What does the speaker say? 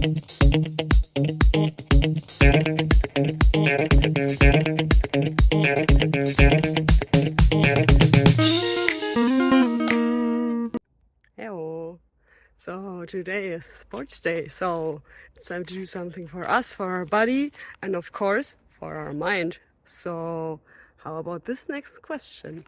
Hello. So today is sports day, so it's time to do something for us, for our body, and of course for our mind. So how about this next question?